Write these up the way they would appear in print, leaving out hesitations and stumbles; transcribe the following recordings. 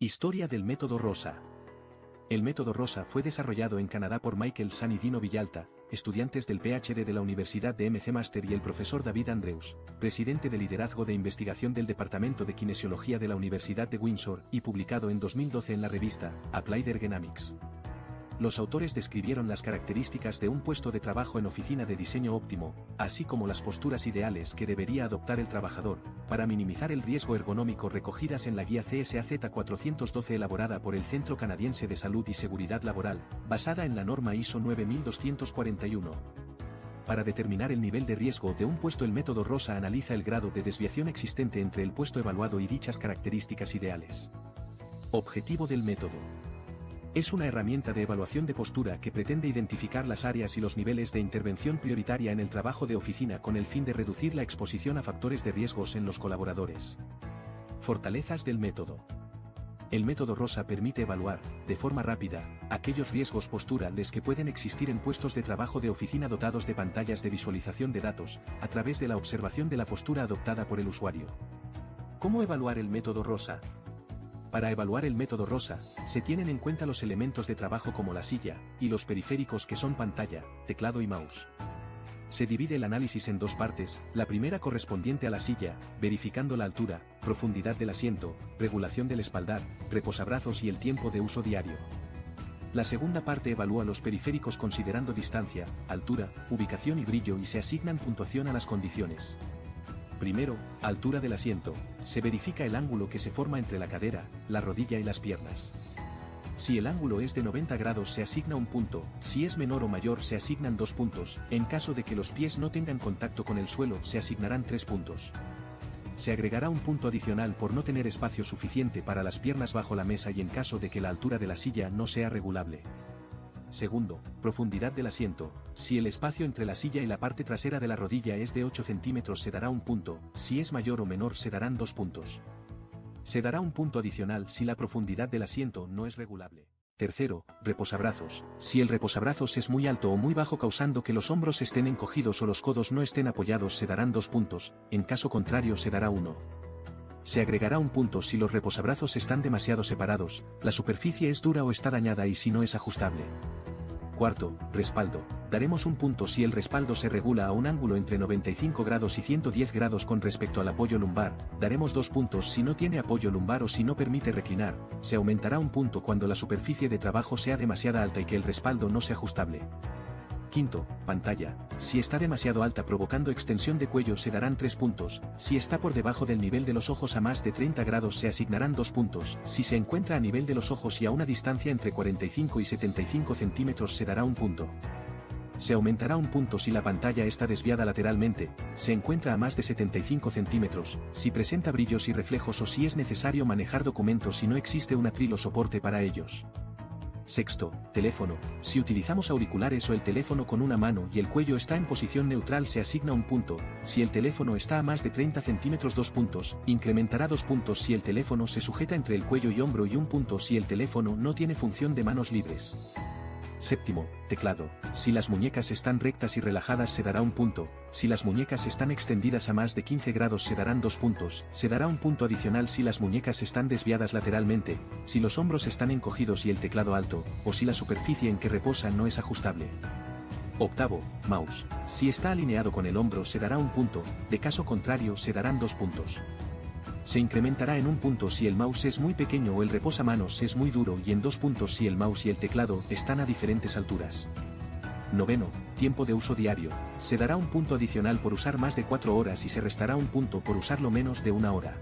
Historia del método Rosa. El método Rosa fue desarrollado en Canadá por Michael San y Dino Villalta, estudiantes del PhD de la Universidad de McMaster y el profesor David Andrews, presidente de liderazgo de investigación del Departamento de Kinesiología de la Universidad de Windsor, y publicado en 2012 en la revista Applied Ergonomics. Los autores describieron las características de un puesto de trabajo en oficina de diseño óptimo, así como las posturas ideales que debería adoptar el trabajador, para minimizar el riesgo ergonómico recogidas en la guía CSAZ 412 elaborada por el Centro Canadiense de Salud y Seguridad Laboral, basada en la norma ISO 9241. Para determinar el nivel de riesgo de un puesto, el método Rosa analiza el grado de desviación existente entre el puesto evaluado y dichas características ideales. Objetivo del método. Es una herramienta de evaluación de postura que pretende identificar las áreas y los niveles de intervención prioritaria en el trabajo de oficina con el fin de reducir la exposición a factores de riesgos en los colaboradores. Fortalezas del método. El método Rosa permite evaluar, de forma rápida, aquellos riesgos posturales que pueden existir en puestos de trabajo de oficina dotados de pantallas de visualización de datos, a través de la observación de la postura adoptada por el usuario. ¿Cómo evaluar el método Rosa? Para evaluar el método Rosa, se tienen en cuenta los elementos de trabajo como la silla, y los periféricos que son pantalla, teclado y mouse. Se divide el análisis en dos partes, la primera correspondiente a la silla, verificando la altura, profundidad del asiento, regulación del espaldar, reposabrazos y el tiempo de uso diario. La segunda parte evalúa los periféricos considerando distancia, altura, ubicación y brillo, y se asignan puntuación a las condiciones. Primero, altura del asiento. Se verifica el ángulo que se forma entre la cadera, la rodilla y las piernas. Si el ángulo es de 90 grados se asigna un punto, si es menor o mayor se asignan 2 puntos, en caso de que los pies no tengan contacto con el suelo se asignarán 3 puntos. Se agregará un punto adicional por no tener espacio suficiente para las piernas bajo la mesa y en caso de que la altura de la silla no sea regulable. Segundo, profundidad del asiento. Si el espacio entre la silla y la parte trasera de la rodilla es de 8 centímetros se dará un punto, si es mayor o menor se darán 2 puntos. Se dará un punto adicional si la profundidad del asiento no es regulable. Tercero, reposabrazos. Si el reposabrazos es muy alto o muy bajo causando que los hombros estén encogidos o los codos no estén apoyados se darán 2 puntos, en caso contrario se dará 1. Se agregará un punto si los reposabrazos están demasiado separados, la superficie es dura o está dañada y si no es ajustable. Cuarto, respaldo. Daremos un punto si el respaldo se regula a un ángulo entre 95 grados y 110 grados con respecto al apoyo lumbar, daremos 2 puntos si no tiene apoyo lumbar o si no permite reclinar, se aumentará un punto cuando la superficie de trabajo sea demasiado alta y que el respaldo no sea ajustable. Quinto, pantalla. Si está demasiado alta provocando extensión de cuello se darán 3 puntos, si está por debajo del nivel de los ojos a más de 30 grados se asignarán 2 puntos, si se encuentra a nivel de los ojos y a una distancia entre 45 y 75 centímetros se dará un punto. Se aumentará un punto si la pantalla está desviada lateralmente, se encuentra a más de 75 centímetros, si presenta brillos y reflejos o si es necesario manejar documentos y no existe un atril o soporte para ellos. Sexto, teléfono. Si utilizamos auriculares o el teléfono con una mano y el cuello está en posición neutral se asigna un punto, si el teléfono está a más de 30 centímetros 2 puntos, incrementará 2 puntos si el teléfono se sujeta entre el cuello y hombro y un punto si el teléfono no tiene función de manos libres. Séptimo, teclado. Si las muñecas están rectas y relajadas se dará un punto, si las muñecas están extendidas a más de 15 grados se darán 2 puntos, se dará un punto adicional si las muñecas están desviadas lateralmente, si los hombros están encogidos y el teclado alto, o si la superficie en que reposa no es ajustable. Octavo, mouse. Si está alineado con el hombro se dará un punto, de caso contrario se darán 2 puntos. Se incrementará en un punto si el mouse es muy pequeño o el reposamanos es muy duro y en 2 puntos si el mouse y el teclado están a diferentes alturas. Noveno, tiempo de uso diario. Se dará un punto adicional por usar más de 4 horas y se restará un punto por usarlo menos de 1 hora.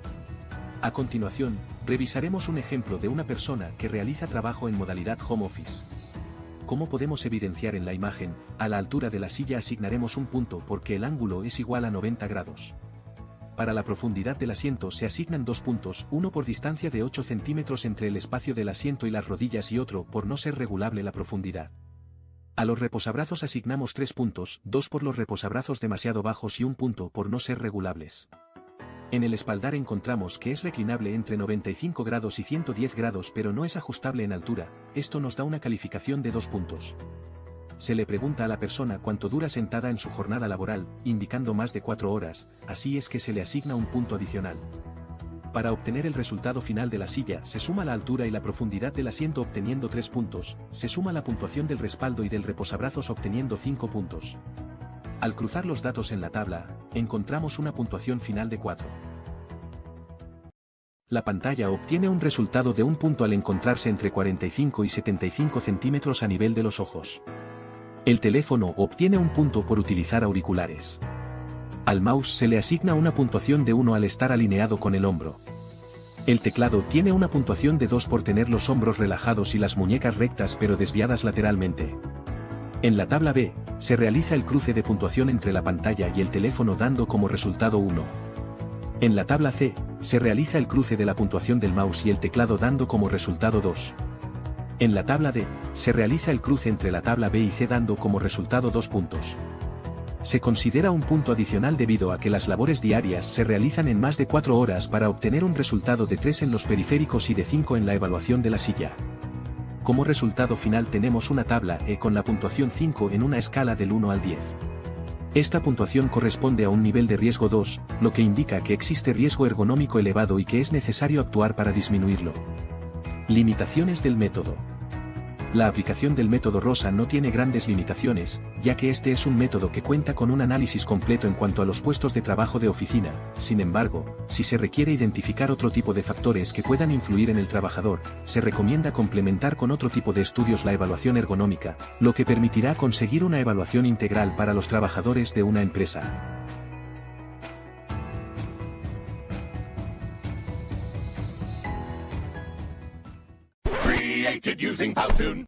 A continuación, revisaremos un ejemplo de una persona que realiza trabajo en modalidad home office. Como podemos evidenciar en la imagen, a la altura de la silla asignaremos un punto porque el ángulo es igual a 90 grados. Para la profundidad del asiento se asignan 2 puntos, uno por distancia de 8 centímetros entre el espacio del asiento y las rodillas y otro por no ser regulable la profundidad. A los reposabrazos asignamos 3 puntos, 2 por los reposabrazos demasiado bajos y un punto por no ser regulables. En el espaldar encontramos que es reclinable entre 95 grados y 110 grados pero no es ajustable en altura, esto nos da una calificación de 2 puntos. Se le pregunta a la persona cuánto dura sentada en su jornada laboral, indicando más de 4 horas, así es que se le asigna un punto adicional. Para obtener el resultado final de la silla se suma la altura y la profundidad del asiento obteniendo 3 puntos, se suma la puntuación del respaldo y del reposabrazos obteniendo 5 puntos. Al cruzar los datos en la tabla, encontramos una puntuación final de 4. La pantalla obtiene un resultado de 1 punto al encontrarse entre 45 y 75 centímetros a nivel de los ojos. El teléfono obtiene 1 punto por utilizar auriculares. Al mouse se le asigna una puntuación de 1 al estar alineado con el hombro. El teclado tiene una puntuación de 2 por tener los hombros relajados y las muñecas rectas pero desviadas lateralmente. En la tabla B, se realiza el cruce de puntuación entre la pantalla y el teléfono dando como resultado 1. En la tabla C, se realiza el cruce de la puntuación del mouse y el teclado dando como resultado 2. En la tabla D, se realiza el cruce entre la tabla B y C dando como resultado 2 puntos. Se considera un punto adicional debido a que las labores diarias se realizan en más de 4 horas para obtener un resultado de 3 en los periféricos y de 5 en la evaluación de la silla. Como resultado final tenemos una tabla E con la puntuación 5 en una escala del 1 al 10. Esta puntuación corresponde a un nivel de riesgo 2, lo que indica que existe riesgo ergonómico elevado y que es necesario actuar para disminuirlo. Limitaciones del método. La aplicación del método Rosa no tiene grandes limitaciones, ya que este es un método que cuenta con un análisis completo en cuanto a los puestos de trabajo de oficina. Sin embargo, si se requiere identificar otro tipo de factores que puedan influir en el trabajador, se recomienda complementar con otro tipo de estudios la evaluación ergonómica, lo que permitirá conseguir una evaluación integral para los trabajadores de una empresa. Created using Powtoon.